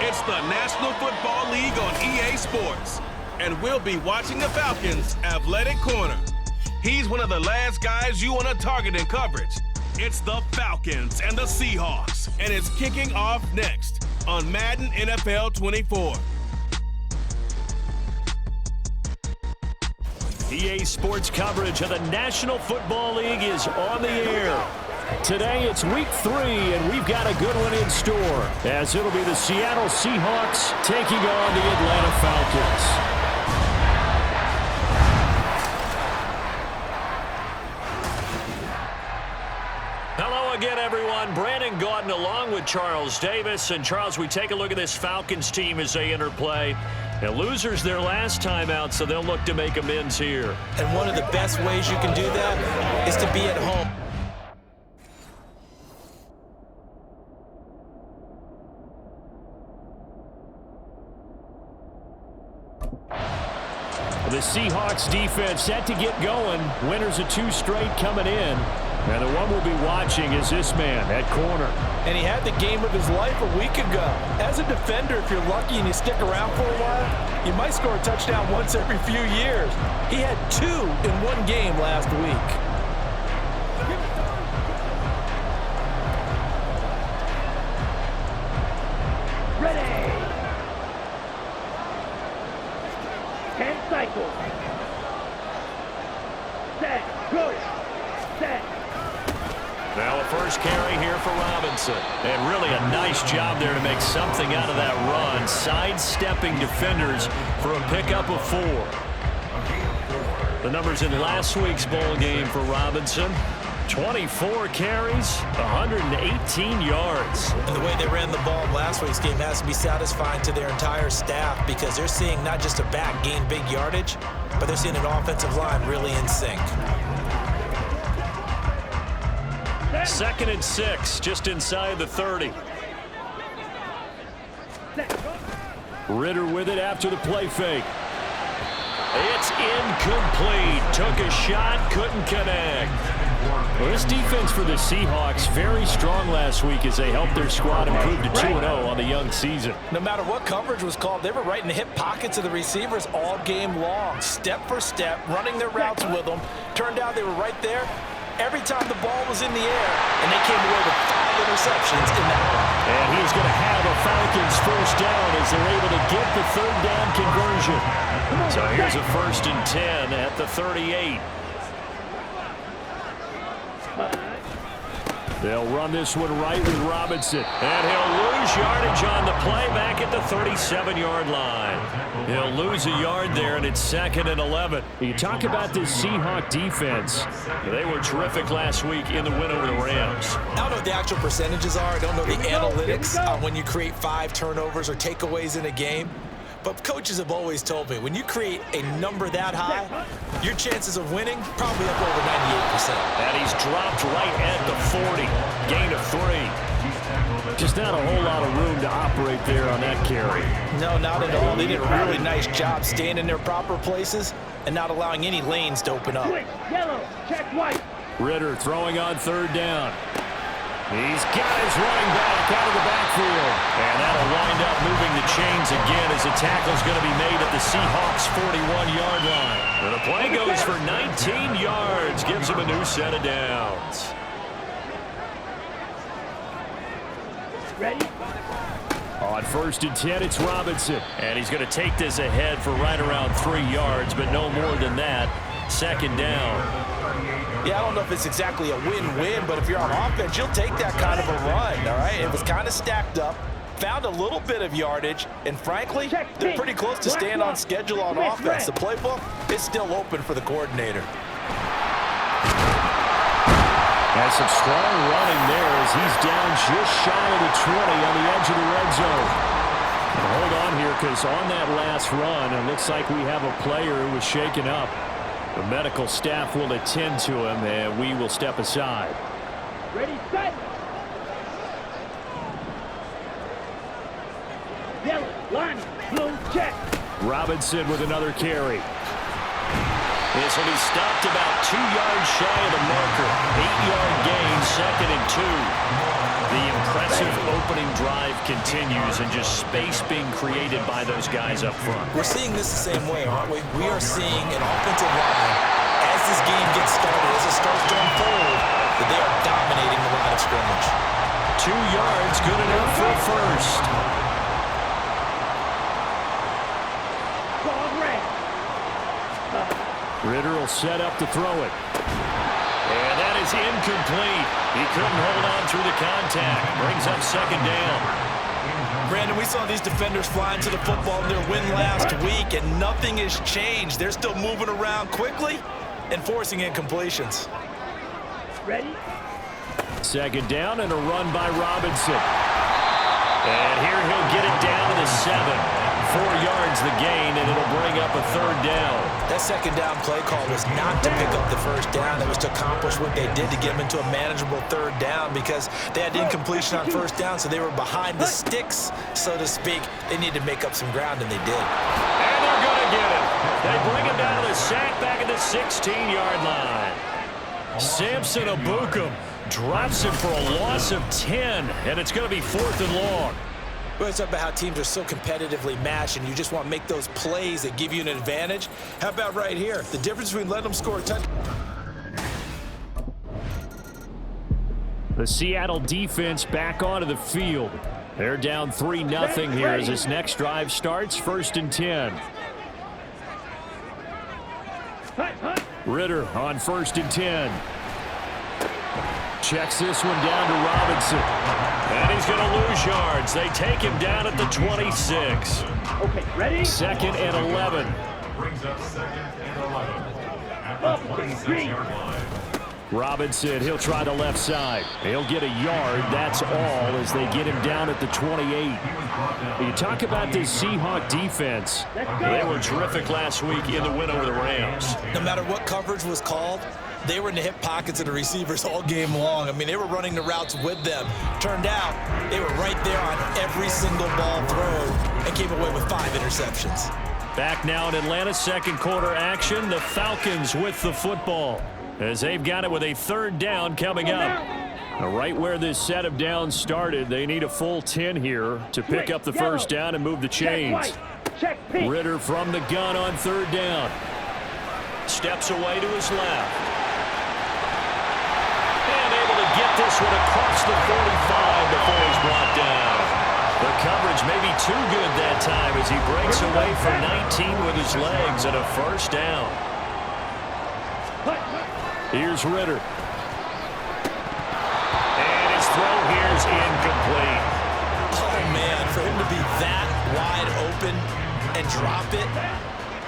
It's the National Football League on EA Sports. And we'll be watching the Falcons' athletic corner. He's one of the last guys you want to target in coverage. It's the Falcons and the Seahawks, and it's kicking off next on Madden NFL 24. EA Sports coverage of the National Football League is on the air. Today it's week 3, and we've got a good one in store, as it'll be the Seattle Seahawks taking on the Atlanta Falcons. Hello again, everyone. Brandon Gordon along with Charles Davis. And Charles, we take a look at this Falcons team as they enter play. The losers their last time out, so they'll look to make amends here. And one of the best ways you can do that is to be at home. The Seahawks defense set to get going. Winners of 2 straight coming in. And the one we'll be watching is this man at corner. And he had the game of his life a week ago. As a defender, if you're lucky and you stick around for a while, you might score a touchdown once every few years. He had 2 in one game last week. Ready. 10 cycles. Set. Go. Set. Now a first carry here for Robinson. And really a nice job there to make something out of that run. Sidestepping defenders for a pickup of 4. The numbers in last week's bowl game for Robinson. 24 carries, 118 yards. And the way they ran the ball last week's game has to be satisfying to their entire staff, because they're seeing not just a back gain big yardage, but they're seeing an offensive line really in sync. 2nd and 6, just inside the 30. Ritter with it after the play fake. It's incomplete. Took a shot, couldn't connect. Well, this defense for the Seahawks very strong last week as they helped their squad improve to 2-0 on the young season. No matter what coverage was called, they were right in the hip pockets of the receivers all game long, step for step, running their routes with them. Turned out they were right there every time the ball was in the air, and they came away with 5 interceptions in that one. And he's going to have a Falcons first down as they're able to get the 3rd down conversion. So here's a 1st and 10 at the 38. They'll run this one right with Robinson. And he'll lose yardage on the play back at the 37-yard line. He'll lose a yard there, and it's 2nd and 11. You talk about this Seahawk defense. They were terrific last week in the win over the Rams. I don't know what the actual percentages are. I don't know the analytics on when you create 5 turnovers or takeaways in a game. But coaches have always told me, when you create a number that high, your chances of winning probably up over 98%. And he's dropped right at the 40. Gain of 3. Just not a whole lot of room to operate there on that carry. No, not at all. They did a really nice job staying in their proper places and not allowing any lanes to open up. Yellow. Check white. Ritter throwing on 3rd down. He's got his running back out of the backfield. And that'll wind up moving the chains again as the tackle's going to be made at the Seahawks' 41-yard line. And the play goes for 19 yards, gives him a new set of downs. Ready? On 1st and 10, it's Robinson. And he's going to take this ahead for right around 3 yards, but no more than that. 2nd down. Yeah, I don't know if it's exactly a win-win, but if you're on offense, you'll take that kind of a run, all right? It was kind of stacked up, found a little bit of yardage, and frankly, they're pretty close to staying on schedule on offense. The playbook is still open for the coordinator. Has some strong running there as he's down just shy of the 20 on the edge of the red zone. Hold on here, because on that last run, it looks like we have a player who was shaken up. The medical staff will attend to him, and we will step aside. Ready, set. Yellow, line, blue, check. Robinson with another carry. This will be stopped about 2 yards shy of the marker. 8-yard gain, 2nd and 2. The impressive opening drive continues and just space being created by those guys up front. We're seeing this the same way, aren't we? We are seeing an offensive line, as this game gets started, as it starts to unfold, that they are dominating the line of scrimmage. 2 yards, good enough for a first. Ritter will set up to throw it. And that is incomplete. He couldn't hold on through the contact. Brings up second down. Brandon, we saw these defenders flying to the football in their win last week, and nothing has changed. They're still moving around quickly and forcing incompletions. Ready? Second down and a run by Robinson. And here he'll get it down to the 7. 4 yards the gain, and it'll bring up a third down. That second down play call was not to pick up the first down. That was to accomplish what they did to get them into a manageable third down because they had incompletion on first down, so they were behind the sticks, so to speak. They needed to make up some ground, and they did. And they're going to get it. They bring him down to the sack back at the 16-yard line. Samson Abukum drops him for a loss of 10, and it's going to be 4th and long. We're talking about how teams are so competitively matched, and you just want to make those plays that give you an advantage. How about right here? The difference between letting them score a touchdown. The Seattle defense back onto the field. They're down 3-0 here as this next drive starts. 1st and 10. Ritter on 1st and 10. Checks this one down to Robinson. And he's going to lose yards. They take him down at the 26. Okay, ready? 2nd and 11. Brings up 2nd and 11. Up, At the 46-yard line. Robinson, he'll try the left side. He'll get a yard. That's all as they get him down at the 28. You talk about this Seahawk defense. They were terrific last week in the win over the Rams. No matter what coverage was called, they were in the hip pockets of the receivers all game long. I mean, they were running the routes with them. Turned out, they were right there on every single ball thrown and came away with 5 interceptions. Back now in Atlanta's second quarter action, the Falcons with the football as they've got it with a 3rd down coming up. Right where this set of downs started, they need a full 10 here to pick up the first down and move the chains. Ritter from the gun on 3rd down. Steps away to his left. Get this one across the 45 before he's brought down. The coverage may be too good that time as he breaks away for 19 with his legs and a first down. Here's Ritter. And his throw here's incomplete. Oh, man, for him to be that wide open and drop it.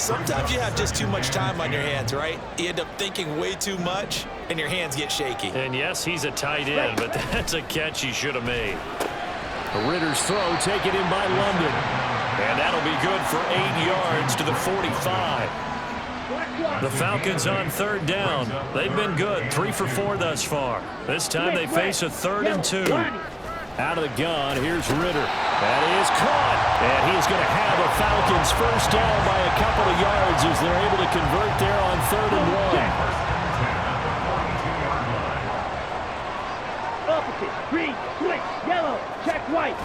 Sometimes you have just too much time on your hands, right? You end up thinking way too much, and your hands get shaky. And yes, he's a tight end, but that's a catch he should have made. Ritter's throw taken in by London. And that'll be good for 8 yards to the 45. The Falcons on 3rd down. They've been good, 3 for 4 thus far. This time they face a 3rd and 2. Out of the gun, here's Ritter. That is caught. And he's going to have a Falcons first down by a couple of yards as they're able to convert there on 3rd and 1. Opposite, green, switch, yellow, check white.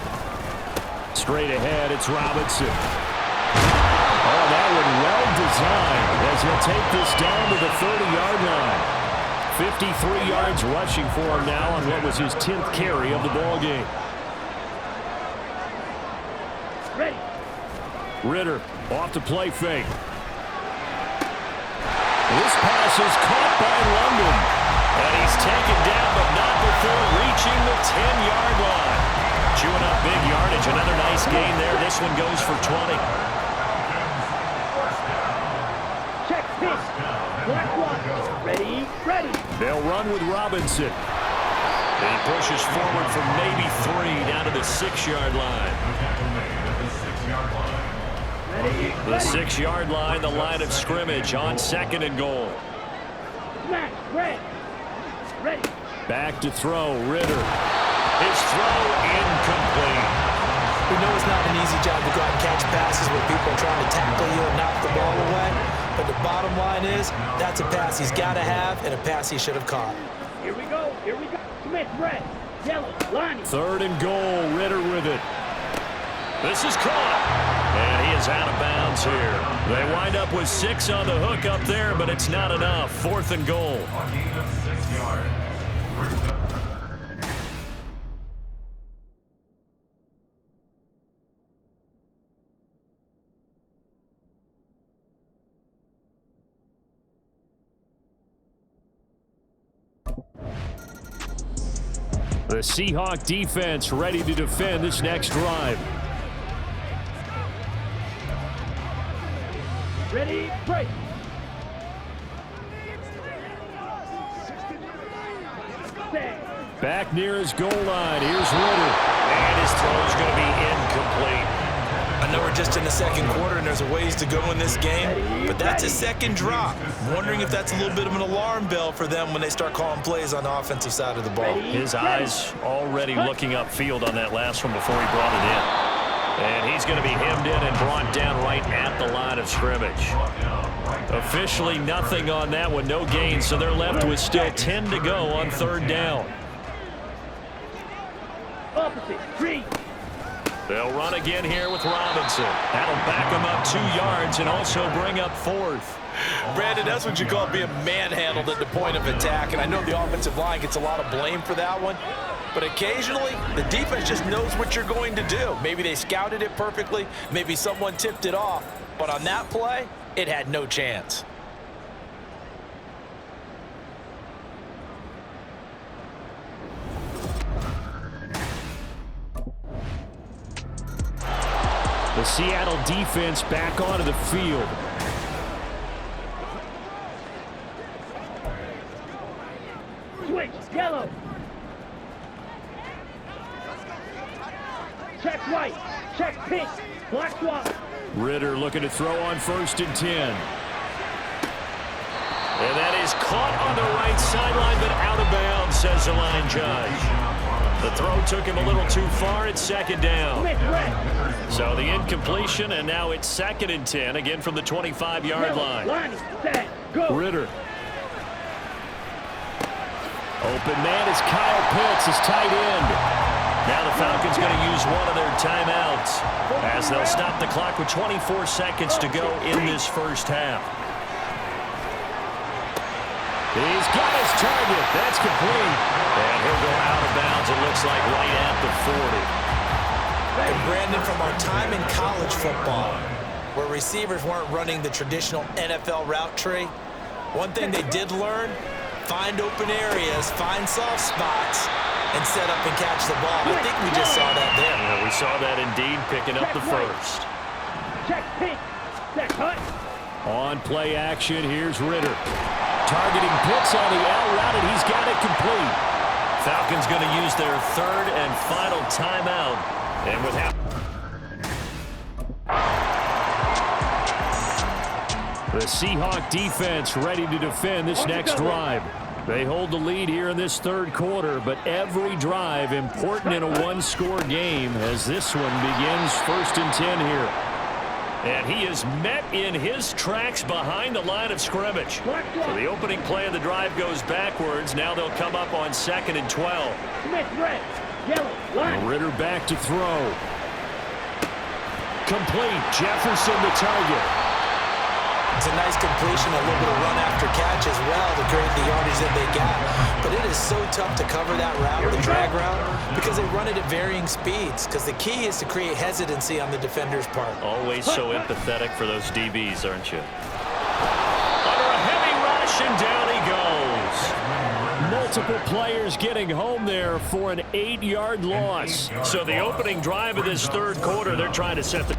Straight ahead, it's Robinson. Oh, that one well designed as he'll take this down to the 30-yard line. 53 yards rushing for him now on what was his 10th carry of the ball game. Ready. Ritter off the play fake. This pass is caught by London. And he's taken down, but not before reaching the 10-yard line. Chewing up big yardage. Another nice gain there. This one goes for 20. Check pitch. Black one. Ready, ready. They'll run with Robinson. And he pushes forward for maybe 3 down to the 6-yard line. The 6-yard line, the line of scrimmage on 2nd and goal. Smash, red. Ready. Back to throw, Ritter. His throw incomplete. We know it's not an easy job to go out and catch passes where people are trying to tackle you and knock the ball away. But the bottom line is, that's a pass he's got to have and a pass he should have caught. Here we go, here we go. Smith, red. yellow, line. 3rd and goal. Ritter with it. This is caught. And he is out of bounds here. They wind up with 6 on the hook up there, but it's not enough. 4th and goal. A gain of 6 yards. Brings up The Seahawk defense ready to defend this next drive. Ready, break. Set. Back near his goal line. Here's Ritter. And his throw is going to be incomplete. I know we're just in the 2nd quarter and there's a ways to go in this game, but that's a 2nd drop. I'm wondering if that's a little bit of an alarm bell for them when they start calling plays on the offensive side of the ball. His eyes already looking upfield on that last one before he brought it in. And he's going to be hemmed in and brought down right at the line of scrimmage. Officially nothing on that one, no gain, so they're left with still 10 to go on 3rd down. Opposite, 3. They'll run again here with Robinson. That'll back him up 2 yards and also bring up 4th. Brandon, that's what you call being manhandled at the point of attack, and I know the offensive line gets a lot of blame for that one, but occasionally the defense just knows what you're going to do. Maybe they scouted it perfectly, maybe someone tipped it off, but on that play, it had no chance. The Seattle defense back onto the field. Switch, yellow. Check white, check pink, black swap. Ritter looking to throw on 1st and 10. And that is caught on the right sideline, but out of bounds, says the line judge. The throw took him a little too far. It's 2nd down. So the incompletion, and now it's 2nd and 10, again from the 25-yard line. Set, go. Ritter. Open man is Kyle Pitts, his tight end. Now the Falcons going to use one of their timeouts as they'll stop the clock with 24 seconds to go in this 1st half. He's got his target. That's complete. And he'll go out of bounds, it looks like, right at the 40. And Brandon, from our time in college football, where receivers weren't running the traditional NFL route tree, one thing they did learn, find open areas, find soft spots, and set up and catch the ball. I think we just saw that there. Yeah, we saw that indeed, picking up the 1st. Check pink, set cut. On play action, here's Ritter. Targeting Pitts on the out route, and he's got it complete. Falcons going to use their 3rd and final timeout. And with the Seahawk defense ready to defend this next drive. They hold the lead here in this 3rd quarter, but every drive important in a 1-score game as this one begins 1st and 10 here. And he is met in his tracks behind the line of scrimmage. So the opening play of the drive goes backwards. Now they'll come up on 2nd and 12. Smith, red, yellow, line. Ritter back to throw. Complete. Jefferson the target. It's a nice completion, a little bit of run after catch as well to create the yardage that they got. But it is so tough to cover that route, the drag route, because they run it at varying speeds. Because the key is to create hesitancy on the defender's part. Always so empathetic for those DBs, aren't you? Under a heavy rush, and down he goes. Multiple players getting home there for an 8-yard loss. So the opening drive of this 3rd quarter, they're trying to set the...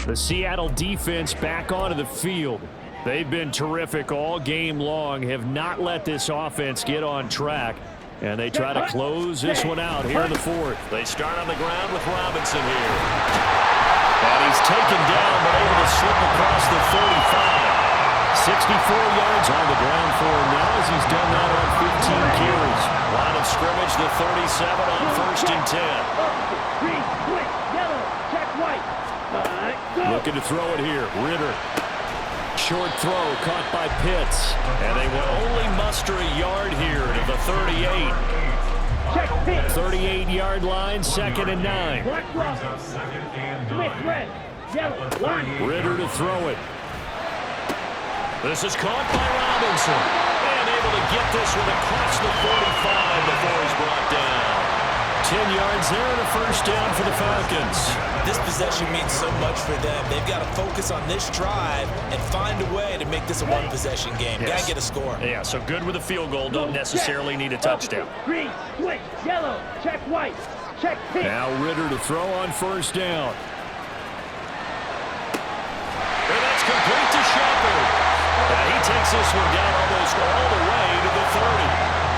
The Seattle defense back onto the field. They've been terrific all game long, have not let this offense get on track, and they try to close this one out here in the 4th. They start on the ground with Robinson here. And he's taken down, but able to slip across the 35. 64 yards on the ground for him now as he's done that on 15 carries. Line of scrimmage, the 37 on 1st and 10. Green, switch, yellow, check white. Looking to throw it here. Ritter. Short throw caught by Pitts. And they will only muster a yard here to the 38. Check pitch. 38-yard line, 2nd and 9. Black swap. Smith, red. Yellow, line. Ritter to throw it. This is caught by Robinson. And able to get this one across the 45 before he's brought down. 10 yards there and a first down for the Falcons. This possession means so much for them. They've got to focus on this drive and find a way to make this a one-possession game. Yes. Got to get a score. Yeah, so good with a field goal. Don't necessarily need a touchdown. Green, switch, yellow, check white, check pink. Now Ritter to throw on first down. And that's complete to Shepard. And he takes this one down almost all the way to the 30.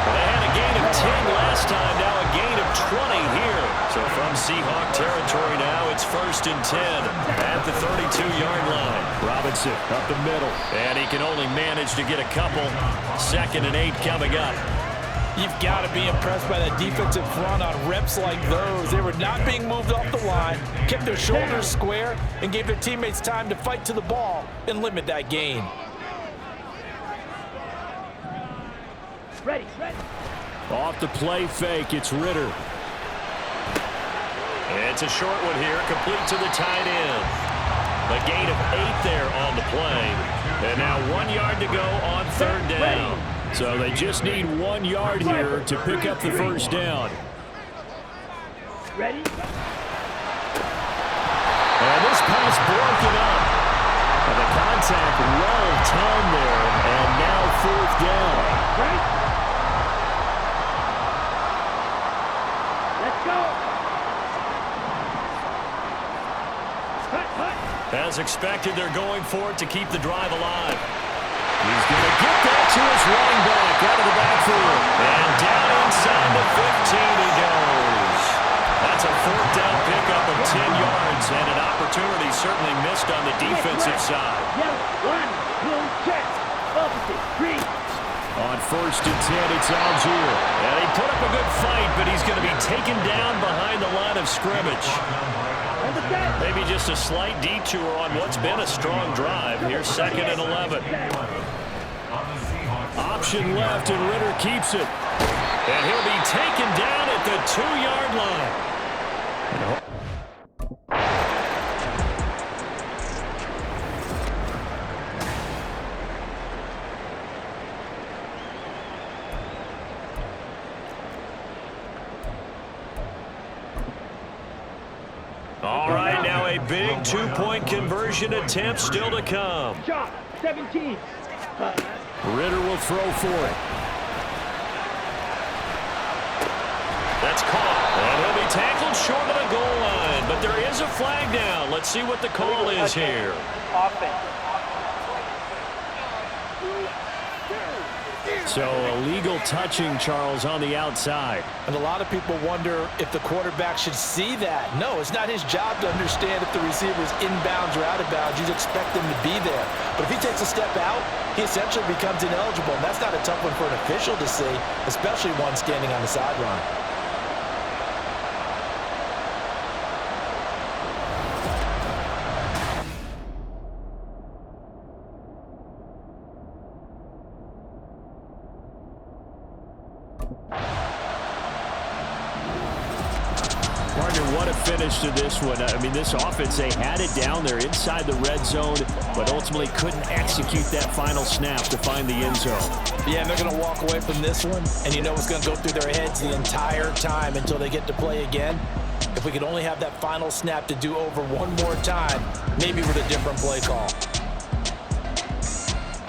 They had a gain of 10 last time, now a gain of 20 here. So from Seahawk territory now, it's 1st and 10 at the 32-yard line. Robinson up the middle, and he can only manage to get a couple. 2nd and 8 coming up. You've got to be impressed by that defensive front on reps like those. They were not being moved off the line, kept their shoulders square, and gave their teammates time to fight to the ball and limit that gain. Ready, ready. Off the play fake, it's Ritter. It's a short one here, complete to the tight end. A gain of 8 there on the play. And now 1 yard to go on 3rd down. So they just need 1 yard here to pick up the first down. Ready? And this pass broken up. And the contact well timed there. And now 4th down. Right? Let's go. Hut, hut. As expected, they're going for it to keep the drive alive. He's going to get that to his running back out of the backfield. And down inside the 15 he goes. That's a 4th down pickup of 10 yards and an opportunity certainly missed on the defensive side. Yellow, line, blue, check. Opposite, green. On 1st and 10, it's Algier. And he put up a good fight, but he's going to be taken down behind the line of scrimmage. Maybe just a slight detour on what's been a strong drive. Here's 2nd and 11. Option left, and Ritter keeps it. And he'll be taken down at the 2-yard line. All right, now a big 2-point conversion attempt still to come. Shot, 17. Ritter will throw for it. That's caught. And he'll be tackled short of the goal line. But there is a flag down. Let's see what the call is here. So illegal touching, Charles, on the outside. And a lot of people wonder if the quarterback should see that. No, it's not his job to understand if the receiver is inbounds or out of bounds. You expect him to be there. But if he takes a step out, he essentially becomes ineligible. And that's not a tough one for an official to see, especially one standing on the sideline. What a finish to this one. I mean, this offense, they had it down there inside the red zone, but ultimately couldn't execute that final snap to find the end zone. Yeah, and they're going to walk away from this one, and you know what's going to go through their heads the entire time until they get to play again. If we could only have that final snap to do over one more time, maybe with a different play call.